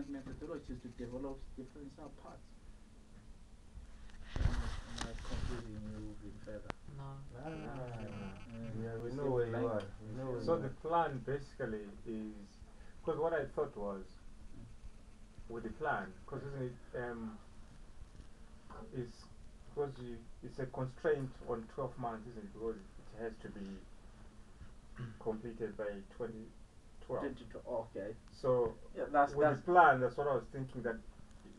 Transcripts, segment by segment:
methodologies to develop different subparts. Am I confusing you even further? No. Yeah, we know Still where you blank. are. We know where So you the are. plan basically is, because what I thought was with the plan, because isn't it is because it's a constraint on 12 months, isn't it? Because it has to be completed by 2012. Okay. So Yeah, that's with the plan, that's what I was thinking, that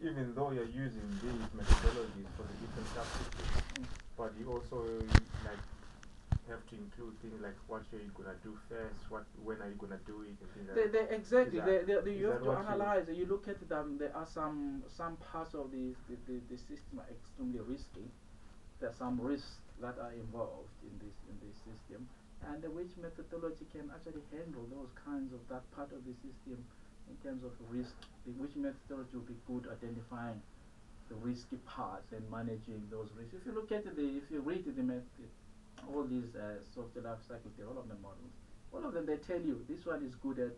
even though you're using these methodologies for the different subsystems, but you also like have to include things like what you're gonna do first, when are you gonna do it, and things like that. exactly. You Is have that to what analyze. You look at them. There are some parts of the system are extremely risky. There are some risks that are involved in this system, and which methodology can actually handle those kinds of that part of the system in terms of risk. Which methodology will be good identifying the risky parts and managing those risks. If you read the method, all these software life cycle development models, all of them they tell you this one is good at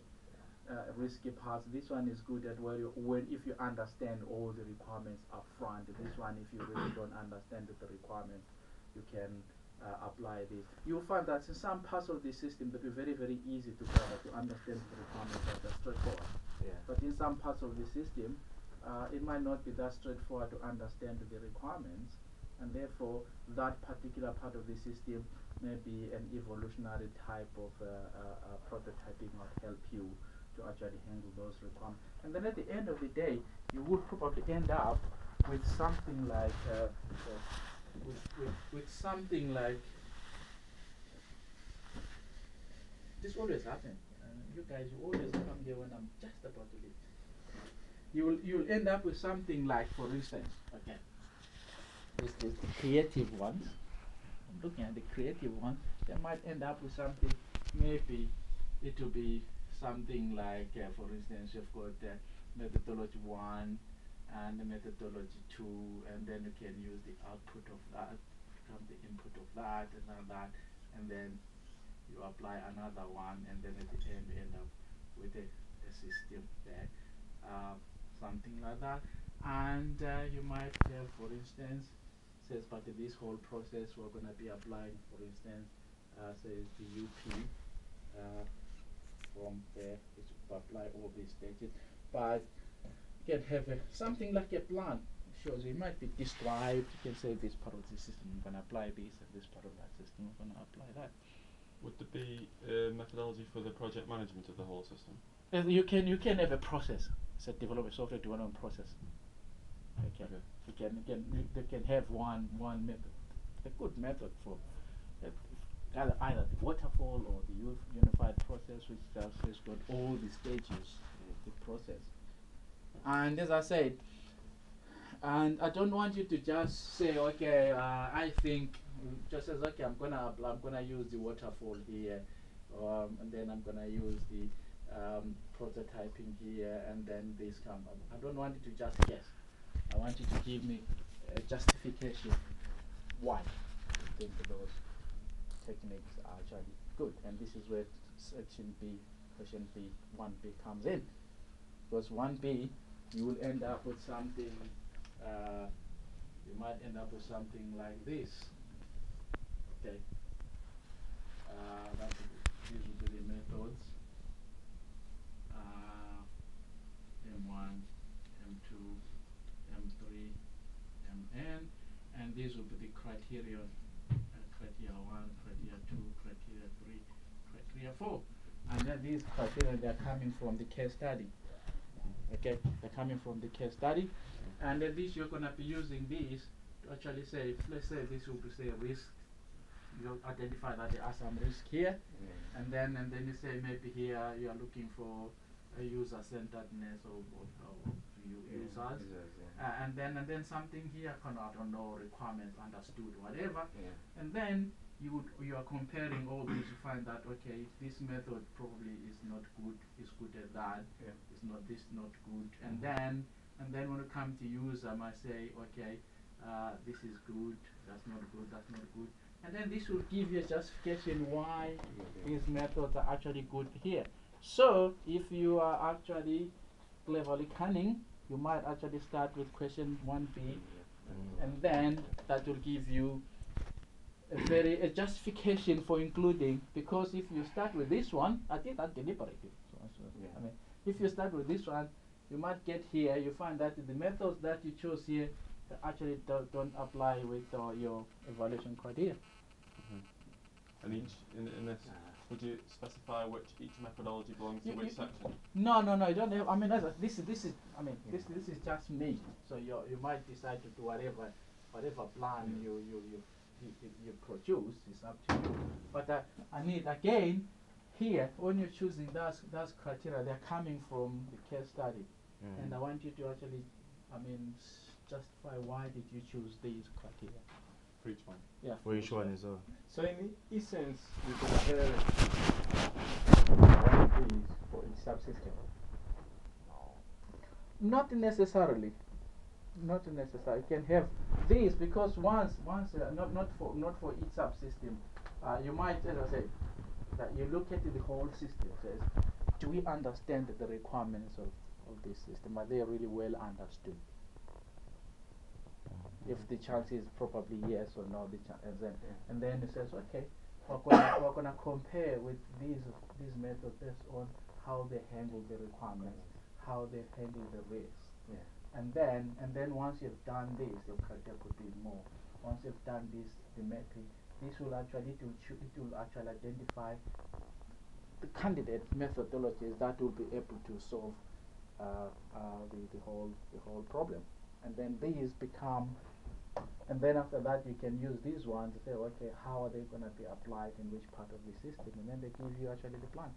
risky parts. This one is good at when if you understand all the requirements up front. This one, if you really don't understand the requirements, you can apply this. You'll find that in some parts of the system that are very easy to cover to understand the requirements that are straightforward. Yeah. But in some parts of the system, it might not be that straightforward to understand the requirements, and therefore that particular part of the system may be an evolutionary type of prototyping or help you to actually handle those requirements. And then at the end of the day, you would probably end up with something like with something like this always happens. You guys, you always come here when I'm just about to leave. You'll end up with something like, for instance, okay, this the creative ones. I'm looking at the creative ones. They might end up with something. Maybe it will be something like, for instance, you've got methodology one and the methodology two, and then you can use the output of that, become the input of that, and all that, and then you apply another one, and then at the end you end up with a system there, something like that. And you might have, for instance, says, but in this whole process we're going to be applying, for instance, says the UP from there, which will apply all these stages. But you can have something like a plan. Shows you, it might be described. You can say this part of the system, I'm going to apply this, and this part of that system, I'm going to apply that. Would there be a methodology for the project management of the whole system? You can have a process. It's a software development process. Okay. They can have one method, a good method for either the waterfall or the unified process, which has got all the stages of the process. And as I said, and I don't want you to just say, okay, I think just as okay, I'm gonna use the waterfall here, and then I'm gonna use the prototyping here, and then this comes. I don't want you to just guess. I want you to give me a justification why you think those techniques are actually good. And this is where section B, question B, 1B comes in. Because 1B, you will end up with something, you might end up with something like this. Okay. These will be the methods. M1, M2, M3, Mn, and these will be the criterion, criteria 1, criteria 2, criteria 3, criteria 4. And then these criteria, they're coming from the case study. Okay, they're coming from the case study. And then this, you're going to be using these to actually say, let's say this will be, say, risk. You identify that there are some risk here. And then you say maybe here you are looking for a user-centeredness of users. And then something here, I don't know, requirements understood, whatever. And then you are comparing all these. You find that okay, this method probably is not good. Is good at that. It's not this, not good. And then when you come to use, I might say okay, this is good. That's not good. That's not good. And then this will give you a justification why these methods are actually good here. So if you are actually cleverly cunning, you might actually start with question 1b, and then that will give you a justification for including, because if you start with this one, I think that's deliberative. I mean, if you start with this one, you might get here, you find that the methods that you chose here actually don't apply with your evaluation criteria. And in this, would you specify which each methodology belongs to which section? No, you don't have. I mean, this is. I mean, this is just me. So you might decide to do whatever plan you produce is up to you. But I need again here when you're choosing those criteria, they're coming from the case study, and I want you to actually, I mean, justify why did you choose these criteria. For each one? Yeah. For each one as well. So in essence, you can have one of these for each subsystem. Not necessarily. Not necessarily. You can have these because once not for each subsystem. You might, as I said, that you look at the whole system. Says, do we understand the requirements of this system? Are they really well understood? If the chance is probably yes or no, and then it says, okay, we're gonna compare with these methods based on how they handle the requirements, how they handle the risks, and then once you've done this, your criteria could be more. Once you've done this, the metric, this will actually identify the candidate methodologies that will be able to solve the whole problem, and then these become. And then after that, you can use these ones to say, okay, how are they going to be applied in which part of the system? And then they give you actually the plan.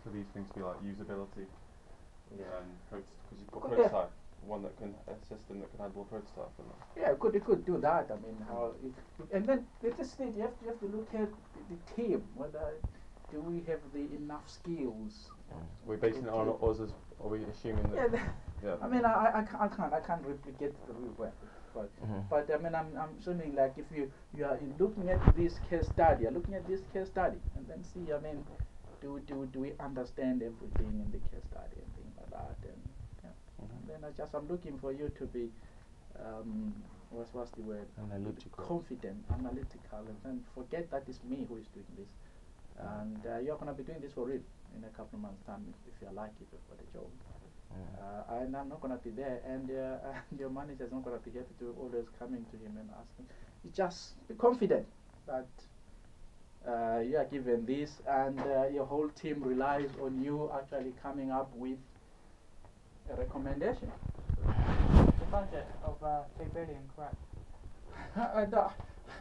So these things be like usability, and because you've got Yeah. prototype, a system that can handle a prototype. Yeah, it could do that. I mean, how and then the thing you have to look at the team. Whether do we have the enough skills? We're basing it on us as, are we assuming that? Yeah. I mean, I can't replicate the real work. But I mean, I'm assuming like if you are looking at this case study, and then see, I mean, do we understand everything in the case study and things like that, and then I'm looking for you to be what's the word? Analytical. Confident, analytical, and then forget that it's me who is doing this, and you're gonna be doing this for real in a couple of months' time if you're lucky for the job. And I'm not going to be there, and your manager's not going to be happy to always coming to him and asking. You just be confident that you are given this, and your whole team relies on you actually coming up with a recommendation. The budget of 3 billion, correct?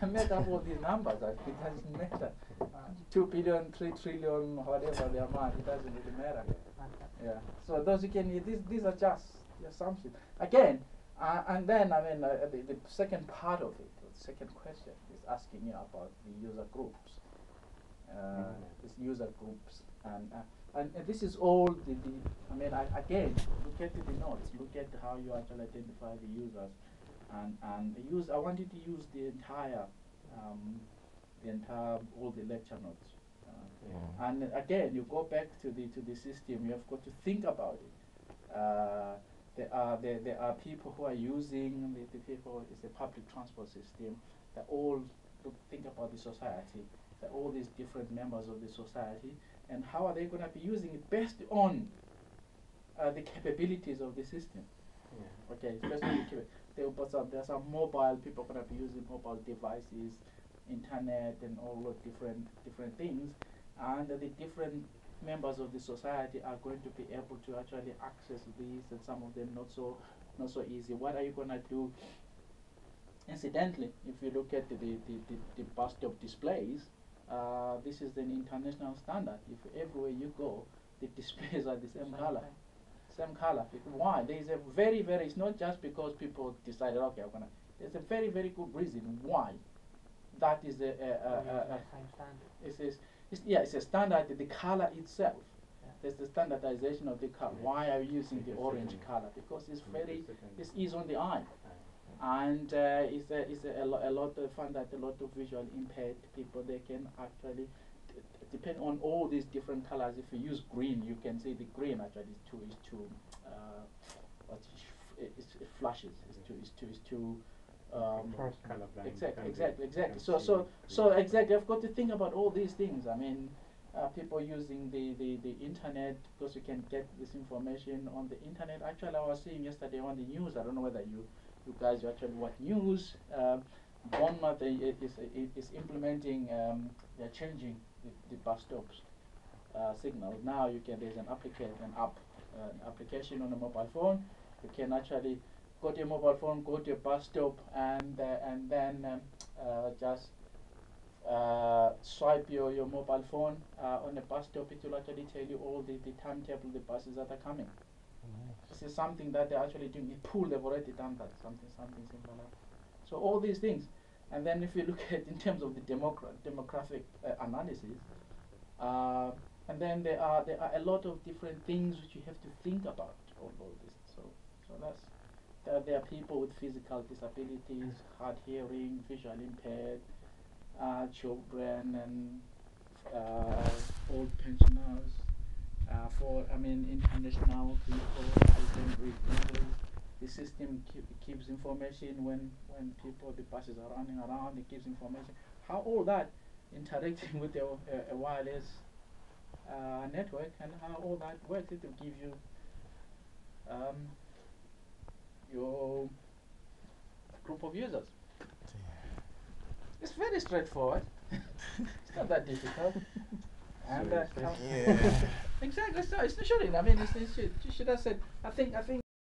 I made up all these numbers. It doesn't matter. 2 billion, 3 trillion, whatever the amount, it doesn't really matter. Yeah. So those you can. These are just the assumptions. Again, and then I mean the second part of it, the second question is asking you about the user groups. These user groups, and this is all the. I mean, again, look at the notes. Look at how you actually identify the users, and the use. I want you to use the entire all the lecture notes. And again, you go back to the system. You have got to think about it. There are people who are using the people. It's a public transport system. They all think about the society. There are all these different members of the society, and how are they going to be using it based on the capabilities of the system? Okay, especially there are some mobile people going to be using mobile devices, internet, and all of different things. And the different members of the society are going to be able to actually access these, and some of them not so easy. What are you going to do? Incidentally, if you look at the bus stop displays, this is an international standard. If everywhere you go, the displays are the same color. Same color. Why? There is a very, it's not just because people decided, okay, there's a very, very good reason why. That is the same standard. It's a standard. The color itself. There's the standardization of the color. Why are you using the orange color? Because it's easy on the eye, and it's a lot of fun that a lot of visual impaired people, they can actually depend on all these different colors. If you use green, you can see the green actually is too it flashes. It's too Colorblind. Exactly. So exactly, I've got to think about all these things. I mean, people using the internet, because you can get this information on the internet. Actually, I was seeing yesterday on the news. I don't know whether you guys actually watch news. Bournemouth is implementing. They're changing the bus stops signal. Now there's an application on a mobile phone. You can actually go to your mobile phone, go to your bus stop, and then just swipe your mobile phone on the bus stop. It will actually tell you all the timetable, the buses that are coming. This is something that they're actually doing. In Pool, they've already done that, something similar. So all these things, and then if you look at in terms of the demographic analysis, and then there are a lot of different things which you have to think about all this. So there are people with physical disabilities, hard hearing, visually impaired, children, and old pensioners. International people who can read English. The system keeps information when the buses are running around. It gives information. How all that interacting with a wireless network, and how all that works, it will give you your group of users. It's very straightforward. It's not that difficult. And exactly. So it's not shouldn't. I mean, you should have said. I think